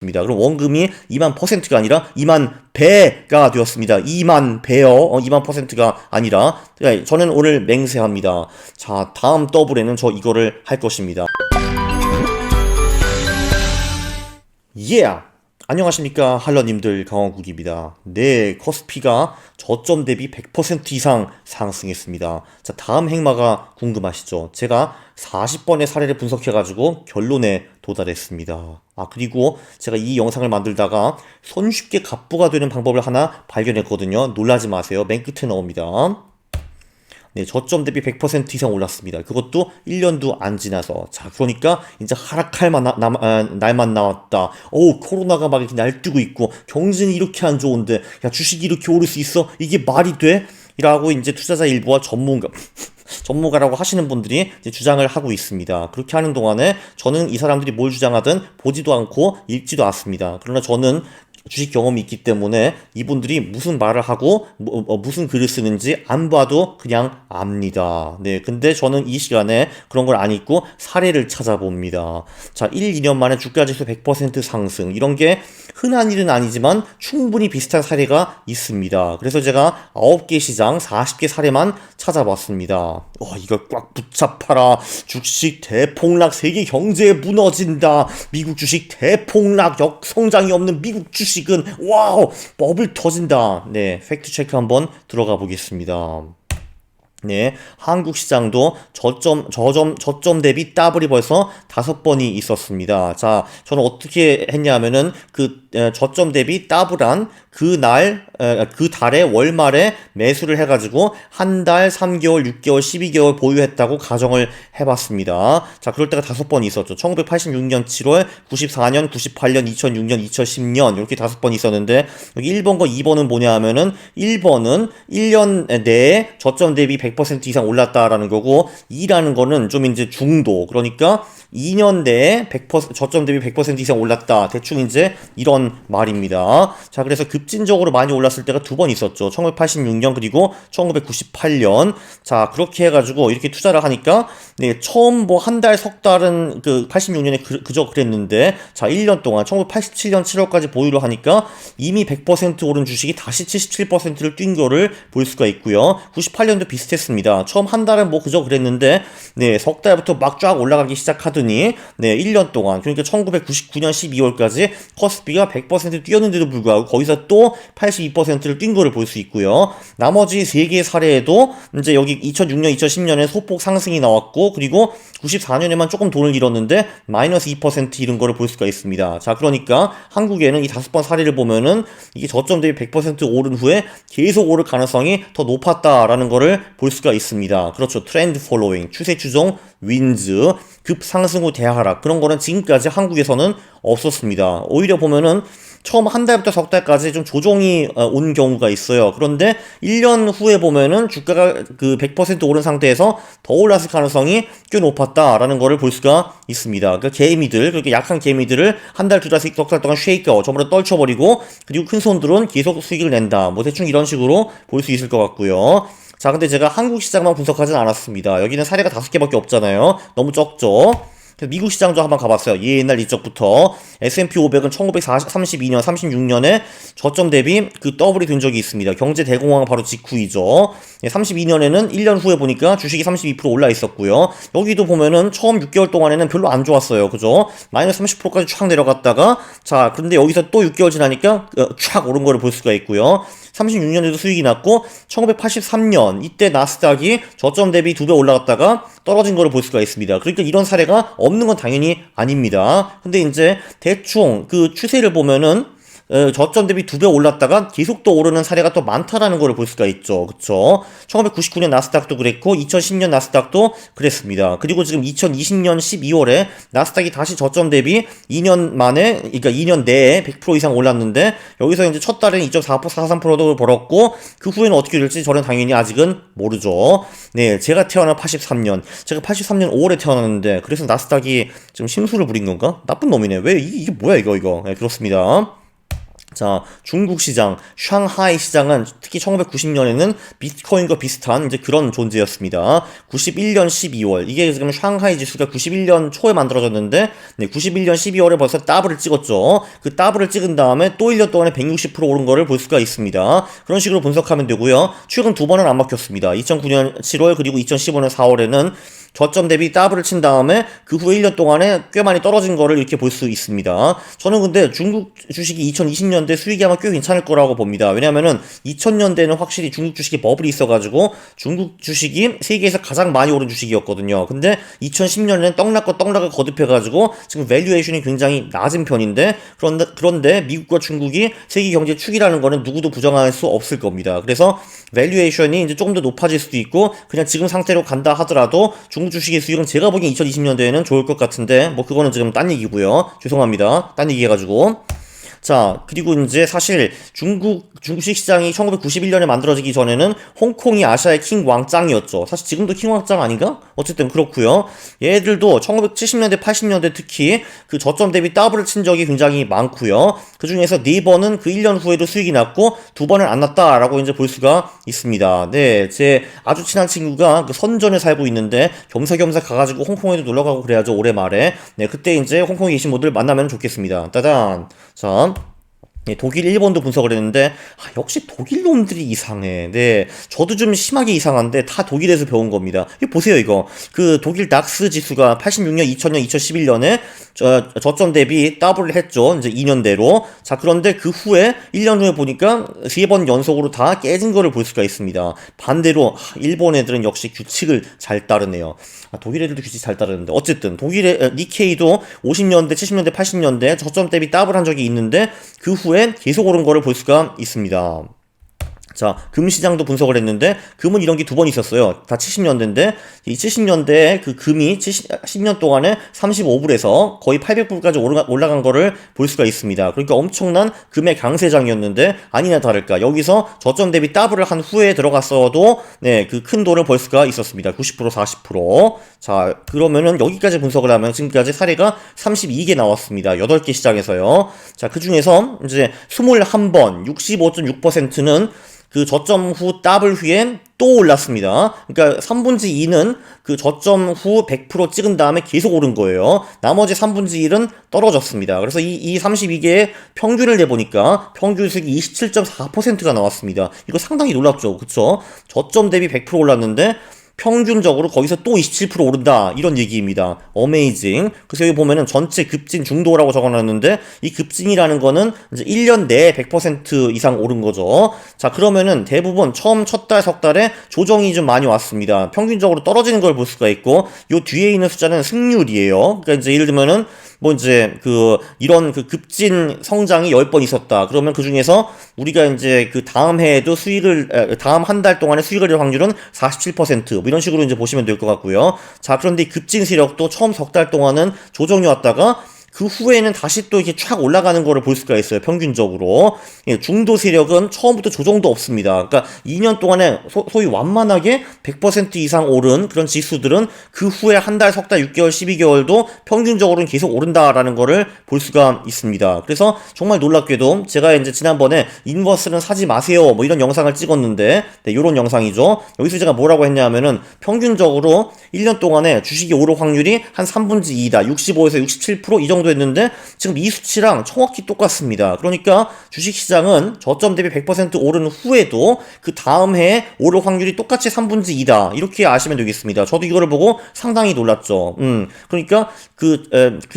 그럼 원금이 2만 퍼센트가 아니라 2만 배가 되었습니다. 2만 배요. 2만 퍼센트가 아니라. 저는 오늘 맹세합니다. 자, 다음 더블에는 저 이거를 할 것입니다. Yeah! 안녕하십니까 할러님들, 강원국입니다. 네, 코스피가 저점 대비 100% 이상 상승했습니다. 자, 다음 행마가 궁금하시죠? 제가 40번의 사례를 분석해가지고 결론에 도달했습니다. 그리고 제가 이 영상을 만들다가 손쉽게 갑부가 되는 방법을 하나 발견했거든요. 놀라지 마세요. 맨 끝에 나옵니다. 네, 저점 대비 100% 이상 올랐습니다. 그것도 1년도 안 지나서. 자, 그러니까 이제 하락할 날만 나왔다. 코로나가 막 이렇게 날뛰고 있고 경제는 이렇게 안 좋은데 야, 주식이 이렇게 오를 수 있어? 이게 말이 돼? 이라고 이제 투자자 일부와 전문가라고 하시는 분들이 이제 주장을 하고 있습니다. 그렇게 하는 동안에 저는 이 사람들이 뭘 주장하든 보지도 않고 읽지도 않습니다. 그러나 저는 주식 경험이 있기 때문에 이분들이 무슨 말을 하고 무슨 글을 쓰는지 안 봐도 그냥 압니다. 네, 근데 저는 이 시간에 그런 걸 안 읽고 사례를 찾아봅니다. 자, 1, 2년 만에 주가지수 100% 상승, 이런 게 흔한 일은 아니지만 충분히 비슷한 사례가 있습니다. 그래서 제가 9개 시장 40개 사례만 찾아봤습니다. 이걸 꽉 붙잡아라. 주식 대폭락, 세계 경제 무너진다. 미국 주식 대폭락, 역성장이 없는 미국 주식은 와우 버블 터진다. 네, 팩트 체크 한번 들어가 보겠습니다. 네, 한국 시장도 저점 대비 더블이 벌써 5번이 있었습니다. 자, 저는 어떻게 했냐면은 저점 대비 더블한 그 달에 월말에 매수를 해가지고 한 달, 3개월, 6개월, 12개월 보유했다고 가정을 해봤습니다. 자, 그럴 때가 5번 있었죠. 1986년 7월, 94년, 98년, 2006년, 2010년 이렇게 5번 있었는데, 여기 1번과 2번은 뭐냐 하면은 1번은 1년 내에 저점 대비 100% 이상 올랐다라는 거고, 2라는 거는 좀 이제 중도, 그러니까 2년 내에 저점 대비 100% 이상 올랐다. 대충 이제 이런 말입니다. 자, 그래서 급진적으로 많이 올랐을 때가 2번 있었죠. 1986년 그리고 1998년. 자, 그렇게 해가지고 이렇게 투자를 하니까, 네, 처음 한 달, 석 달은 86년에 그저 그랬는데, 자, 1년 동안 1987년 7월까지 보유를 하니까 이미 100% 오른 주식이 다시 77%를 뛴 거를 볼 수가 있고요. 98년도 비슷했습니다. 처음 한 달은 그저 그랬는데, 네, 석 달부터 막 쫙 올라가기 시작하더니, 네, 1년 동안, 그러니까 1999년 12월까지 코스피가 100% 뛰었는데도 불구하고 거기서 또 82%를 뛴 거를 볼 수 있고요. 나머지 3개의 사례에도 이제 여기 2006년, 2010년에 소폭 상승이 나왔고, 그리고 94년에만 조금 돈을 잃었는데 마이너스 2% 이런 거를 볼 수가 있습니다. 자, 그러니까 한국에는 이 5번 사례를 보면은 이게 저점 대비 100% 오른 후에 계속 오를 가능성이 더 높았다라는 거를 볼 수가 있습니다. 그렇죠. 트렌드 폴로잉, 추세 추종, 윈즈, 급상승 후 대하락, 그런 거는 지금까지 한국에서는 없었습니다. 오히려 보면은 처음 한 달부터 석 달까지 좀 조정이 온 경우가 있어요. 그런데 1년 후에 보면은 주가가 100% 오른 상태에서 더 올랐을 가능성이 꽤 높았다라는 거를 볼 수가 있습니다. 개미들, 그렇게 약한 개미들을 한 달, 두 달, 석 달 동안 쉐이커, 전부 다 떨쳐버리고, 그리고 큰 손들은 계속 수익을 낸다. 대충 이런 식으로 볼 수 있을 것 같고요. 자, 근데 제가 한국 시장만 분석하진 않았습니다. 여기는 사례가 5개밖에 없잖아요. 너무 적죠? 미국 시장도 한번 가봤어요. 옛날 이적부터. S&P 500은 1932년, 36년에 저점 대비 더블이 된 적이 있습니다. 경제 대공황 바로 직후이죠. 32년에는 1년 후에 보니까 주식이 32% 올라 있었고요. 여기도 보면은 처음 6개월 동안에는 별로 안 좋았어요. 그죠? 마이너스 30%까지 촥 내려갔다가, 자, 근데 여기서 또 6개월 지나니까 촥 오른 거를 볼 수가 있고요. 36년에도 수익이 났고, 1983년 이때 나스닥이 저점 대비 2배 올라갔다가 떨어진 거를 볼 수가 있습니다. 그러니까 이런 사례가 없는 건 당연히 아닙니다. 근데 이제 대충 추세를 보면은 저점 대비 2배 올랐다가 계속 또 오르는 사례가 또 많다라는 걸 볼 수가 있죠. 그쵸? 1999년 나스닥도 그랬고 2010년 나스닥도 그랬습니다. 그리고 지금 2020년 12월에 나스닥이 다시 저점 대비 2년 만에, 그러니까 2년 내에 100% 이상 올랐는데, 여기서 이제 첫 달에는 2.43%도 벌었고, 그 후에는 어떻게 될지 저는 당연히 아직은 모르죠. 네, 제가 태어난 83년, 제가 83년 5월에 태어났는데, 그래서 나스닥이 지금 심수를 부린 건가? 나쁜 놈이네. 왜 이게 뭐야 이거. 네, 그렇습니다. 자, 중국 시장, 샹하이 시장은 특히 1990년에는 비트코인과 비슷한 이제 그런 존재였습니다. 91년 12월. 이게 지금 샹하이 지수가 91년 초에 만들어졌는데, 네, 91년 12월에 벌써 더블을 찍었죠. 그 더블을 찍은 다음에 또 1년 동안에 160% 오른 거를 볼 수가 있습니다. 그런 식으로 분석하면 되고요. 최근 두 번은 안 막혔습니다. 2009년 7월 그리고 2015년 4월에는 저점 대비 더블을 친 다음에 그 후에 1년 동안에 꽤 많이 떨어진 거를 이렇게 볼 수 있습니다. 저는 근데 중국 주식이 2020년대 수익이 아마 꽤 괜찮을 거라고 봅니다. 왜냐면은 2000년대는 확실히 중국 주식이 버블이 있어가지고 중국 주식이 세계에서 가장 많이 오른 주식이었거든요. 근데 2010년에는 떡락을 거듭해가지고 지금 밸류에이션이 굉장히 낮은 편인데 그런데 미국과 중국이 세계 경제 축이라는 거는 누구도 부정할 수 없을 겁니다. 그래서 밸류에이션이 이제 조금 더 높아질 수도 있고 그냥 지금 상태로 간다 하더라도 중국 주식의 수익은 제가 보기엔 2020년대에는 좋을 것 같은데 뭐 그거는 지금 딴 얘기고요. 죄송합니다. 딴 얘기 해가지고. 자, 그리고 이제 사실 중국 주식 시장이 1991년에 만들어지기 전에는 홍콩이 아시아의 킹 왕짱이었죠. 사실 지금도 킹 왕짱 아닌가? 어쨌든 그렇고요. 얘들도 1970년대, 80년대 특히 그 저점 대비 더블을 친 적이 굉장히 많고요. 그 중에서 4번은 그 1년 후에도 수익이 났고 2번은 안 났다라고 이제 볼 수가 있습니다. 네, 제 아주 친한 친구가 그 선전에 살고 있는데 겸사겸사 가가지고 홍콩에도 놀러 가고 그래야죠. 올해 말에. 네, 그때 이제 홍콩에 계신 분들 만나면 좋겠습니다. 따단. 자. 네, 독일, 일본도 분석을 했는데 역시 독일 놈들이 이상해. 네, 저도 좀 심하게 이상한데 다 독일에서 배운 겁니다. 이거 보세요, 이거. 그 독일 닥스 지수가 86년, 2000년, 2011년에 저점 대비 더블을 했죠. 이제 2년대로. 자, 그런데 그 후에 1년 후에 보니까 3번 연속으로 다 깨진 거를 볼 수가 있습니다. 반대로 일본 애들은 역시 규칙을 잘 따르네요. 독일 애들도 규칙 잘 따르는데 어쨌든 독일의 니케이도 50년대, 70년대, 80년대 저점 대비 더블 한 적이 있는데 그 후에 계속 오른 거를 볼 수가 있습니다. 자, 금 시장도 분석을 했는데 금은 이런 게 두 번 있었어요. 다 70년대인데 이 70년대에 그 금이 10년 동안에 35불에서 거의 800불까지 올라간 거를 볼 수가 있습니다. 그러니까 엄청난 금의 강세장이었는데 아니나 다를까 여기서 저점 대비 더블을 한 후에 들어갔어도 네, 그 큰 돈을 벌 수가 있었습니다. 90% 40%. 자, 그러면은 여기까지 분석을 하면 지금까지 사례가 32개 나왔습니다. 8개 시장에서요. 자, 그 중에서 이제 21번 65.6%는 그 저점 후 더블 후에 또 올랐습니다. 그러니까 3분의 2는 그 저점 후 100% 찍은 다음에 계속 오른 거예요. 나머지 3분의 1은 떨어졌습니다. 그래서 이 32개의 평균을 내보니까 평균 수익이 27.4%가 나왔습니다. 이거 상당히 놀랍죠. 그쵸? 저점 대비 100% 올랐는데 평균적으로 거기서 또 27% 오른다 이런 얘기입니다. 어메이징. 그래서 여기 보면은 전체 급진 중도라고 적어놨는데 이 급진이라는 거는 이제 1년 내에 100% 이상 오른 거죠. 자, 그러면은 대부분 처음 첫 달 석 달에 조정이 좀 많이 왔습니다. 평균적으로 떨어지는 걸 볼 수가 있고 요 뒤에 있는 숫자는 승률이에요. 그러니까 이제 예를 들면은 뭐 이제 이런 급진 성장이 10번 있었다. 그러면 그 중에서 우리가 이제 그 다음 해에도 다음 한 달 동안의 수익을 낼 확률은 47%. 뭐 이런 식으로 이제 보시면 될 것 같고요. 자, 그런데 이 급진 세력도 처음 석 달 동안은 조정이 왔다가 그 후에는 다시 또 이렇게 쫙 올라가는 거를 볼 수가 있어요. 평균적으로. 예, 중도 세력은 처음부터 조정도 없습니다. 그러니까 2년 동안에 소위 완만하게 100% 이상 오른 그런 지수들은 그 후에 한 달, 석 달, 6개월, 12개월도 평균적으로는 계속 오른다라는 거를 볼 수가 있습니다. 그래서 정말 놀랍게도 제가 이제 지난번에 인버스는 사지 마세요. 뭐 이런 영상을 찍었는데, 네, 요런 영상이죠. 여기서 제가 뭐라고 했냐면은 평균적으로 1년 동안에 주식이 오를 확률이 한 3분의 2다. 65에서 67% 이 정도 했는데 지금 이 수치랑 정확히 똑같습니다. 그러니까 주식시장은 저점 대비 100% 오른 후에도 그 다음 해에 오를 확률이 똑같이 3분의 2다. 이렇게 아시면 되겠습니다. 저도 이거를 보고 상당히 놀랐죠. 그러니까 그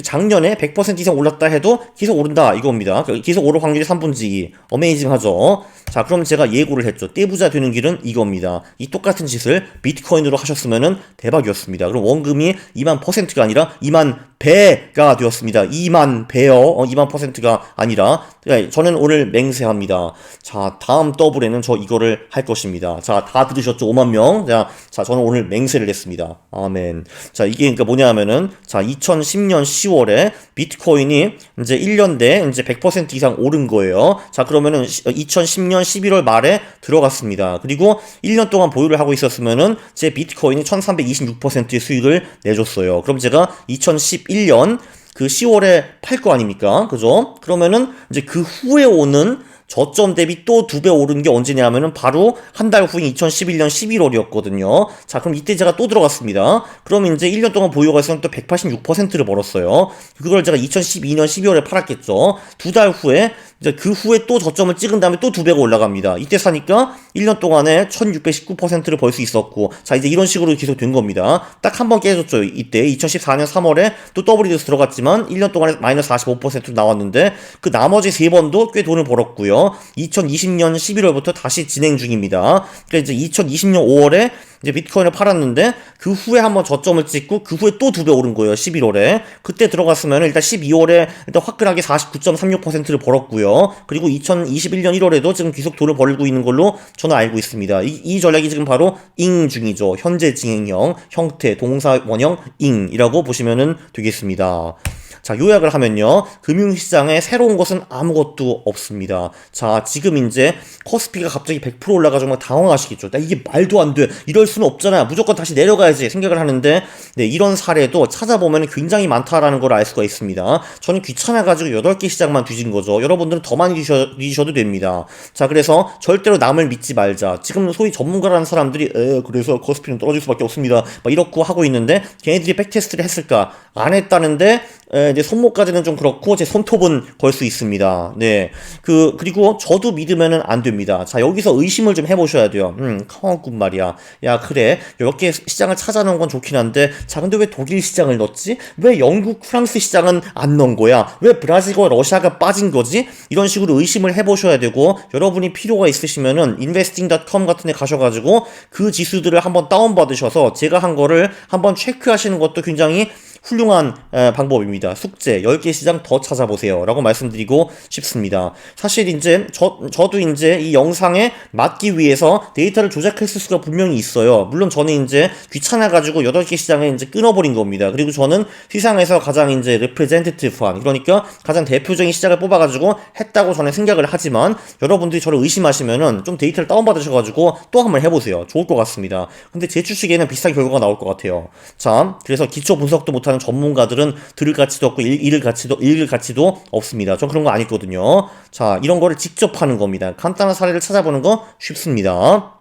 작년에 100% 이상 올랐다 해도 계속 오른다 이겁니다. 계속 오를 확률이 3분의 2. 어메이징하죠. 자, 그럼 제가 예고를 했죠. 떼부자 되는 길은 이겁니다. 이 똑같은 짓을 비트코인으로 하셨으면은 대박이었습니다. 그럼 원금이 2만%가 아니라 2만 배가 되었습니다. 2만 배요. 2만 %가 아니라. 저는 오늘 맹세합니다. 자, 다음 더블에는 저 이거를 할 것입니다. 자, 다 들으셨죠? 5만 명. 자, 저는 오늘 맹세를 했습니다. 아멘. 자, 이게 그러니까 뭐냐면은, 자, 2010년 10월에 비트코인이 이제 1년 내에 이제 100% 이상 오른 거예요. 자, 그러면은 2010년 11월 말에 들어갔습니다. 그리고 1년 동안 보유를 하고 있었으면은 제 비트코인이 1326%의 수익을 내줬어요. 그럼 제가 2011년 그 10월에 팔 거 아닙니까? 그죠? 그러면은 이제 그 후에 오는 저점 대비 또 2배 오른 게 언제냐면은 바로 한 달 후인 2011년 11월이었거든요. 자, 그럼 이때 제가 또 들어갔습니다. 그럼 이제 1년 동안 보유가 있으면 또 186%를 벌었어요. 그걸 제가 2012년 12월에 팔았겠죠. 2달 후에 이제 그 후에 또 저점을 찍은 다음에 또 2배가 올라갑니다. 이때 사니까 1년 동안에 1619%를 벌 수 있었고, 자, 이제 이런 식으로 계속 된 겁니다. 딱 한 번 깨졌죠. 이때 2014년 3월에 또 더블이 돼서 들어갔지만 1년 동안에 마이너스 45%로 나왔는데 그 나머지 3번도 꽤 돈을 벌었고요. 2020년 11월부터 다시 진행 중입니다. 그러니까 이제 2020년 5월에 이제 비트코인을 팔았는데 그 후에 한번 저점을 찍고 그 후에 또 2배 오른 거예요. 11월에. 그때 들어갔으면 일단 12월에 일단 화끈하게 49.36%를 벌었고요. 그리고 2021년 1월에도 지금 계속 돈을 벌고 있는 걸로 저는 알고 있습니다. 이 전략이 지금 바로 ing 중이죠. 현재 진행형, 형태, 동사 원형 ing이라고 보시면 되겠습니다. 자, 요약을 하면요. 금융시장에 새로운 것은 아무것도 없습니다. 자, 지금 이제 코스피가 갑자기 100% 올라가지고 막 당황하시겠죠. 나 이게 말도 안 돼. 이럴 수는 없잖아. 무조건 다시 내려가야지 생각을 하는데, 네, 이런 사례도 찾아보면 굉장히 많다라는 걸 알 수가 있습니다. 저는 귀찮아가지고 8개 시장만 뒤진 거죠. 여러분들은 더 많이 뒤셔도 됩니다. 자, 그래서 절대로 남을 믿지 말자. 지금 소위 전문가라는 사람들이 그래서 코스피는 떨어질 수밖에 없습니다. 막 이렇고 하고 있는데 걔네들이 백테스트를 했을까? 안 했다는데 이제 손목까지는 좀 그렇고 제 손톱은 걸 수 있습니다. 네. 그리고 저도 믿으면은 안 됩니다. 자, 여기서 의심을 좀 해보셔야 돼요. 카운군 말이야. 야, 그래. 이렇게 시장을 찾아놓은 건 좋긴 한데, 자, 근데 왜 독일 시장을 넣었지? 왜 영국, 프랑스 시장은 안 넣은 거야? 왜 브라질과 러시아가 빠진 거지? 이런 식으로 의심을 해보셔야 되고, 여러분이 필요가 있으시면은 investing.com 같은 데 가셔가지고 그 지수들을 한번 다운받으셔서 제가 한 거를 한번 체크하시는 것도 굉장히 훌륭한 방법입니다. 숙제 10개 시장 더 찾아보세요 라고 말씀드리고 싶습니다. 사실 이제 저도 이제 이 영상에 맞기 위해서 데이터를 조작했을 수가 분명히 있어요. 물론 저는 이제 귀찮아가지고 8개 시장을 이제 끊어버린 겁니다. 그리고 저는 시장에서 가장 이제 representative한, 그러니까 가장 대표적인 시장을 뽑아가지고 했다고 저는 생각을 하지만, 여러분들이 저를 의심하시면은 좀 데이터를 다운받으셔가지고 또 한번 해보세요. 좋을 것 같습니다. 근데 제 추측에는 비슷한 결과가 나올 것 같아요. 자, 그래서 기초 분석도 못하는 전문가들은 들을 가치도 없고 읽을 가치도 없습니다. 전 그런 거 아니거든요. 자, 이런 거를 직접 하는 겁니다. 간단한 사례를 찾아보는 거 쉽습니다.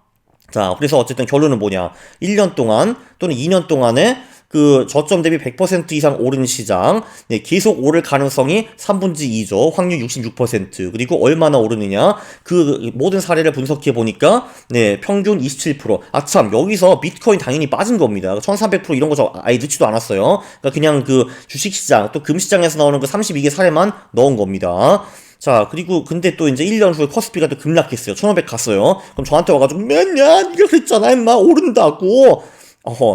자, 그래서 어쨌든 결론은 뭐냐? 1년 동안 또는 2년 동안에 그 저점 대비 100% 이상 오른 시장, 네, 계속 오를 가능성이 3분의 2죠. 확률 66%. 그리고 얼마나 오르느냐? 그 모든 사례를 분석해 보니까 네, 평균 27%. 아, 참, 여기서 비트코인 당연히 빠진 겁니다. 1300% 이런 거 저 아예 넣지도 않았어요. 그러니까 그냥 그 주식시장 또 금시장에서 나오는 그 32개 사례만 넣은 겁니다. 자, 그리고 근데 또 이제 1년 후에 코스피가 또 급락했어요. 1500 갔어요. 그럼 저한테 와가지고 맨날 네가 그랬잖아, 임마, 오른다고.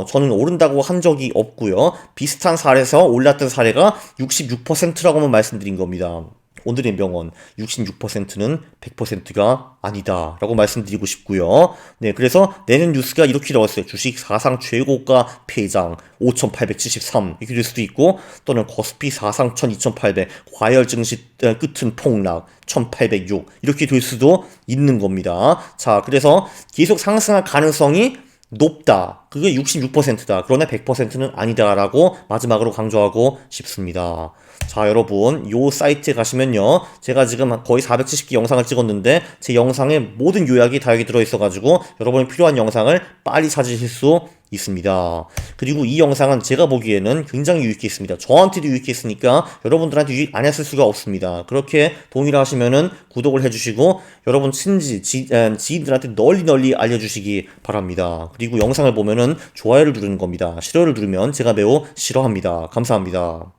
저는 오른다고 한 적이 없고요. 비슷한 사례에서 올랐던 사례가 66%라고만 말씀드린 겁니다. 오늘의 명언, 66%는 100%가 아니다 라고 말씀드리고 싶고요. 네, 그래서 내년 뉴스가 이렇게 나왔어요. 주식 사상 최고가 폐장 5,873 이렇게 될 수도 있고, 또는 코스피 사상 12,800, 과열 증시 끝은 폭락 1,806 이렇게 될 수도 있는 겁니다. 자, 그래서 계속 상승할 가능성이 높다. 그게 66%다. 그러나 100%는 아니다라고 마지막으로 강조하고 싶습니다. 자, 여러분, 요 사이트에 가시면요, 제가 지금 거의 470개 영상을 찍었는데 제 영상에 모든 요약이 다 여기 들어있어가지고 여러분이 필요한 영상을 빨리 찾으실 수 있습니다. 그리고 이 영상은 제가 보기에는 굉장히 유익했습니다. 저한테도 유익했으니까 여러분들한테 유익 안 했을 수가 없습니다. 그렇게 동의를 하시면은 구독을 해주시고 여러분 지인들한테 널리 알려주시기 바랍니다. 그리고 영상을 보면은 좋아요를 누르는 겁니다. 싫어요를 누르면 제가 매우 싫어합니다. 감사합니다.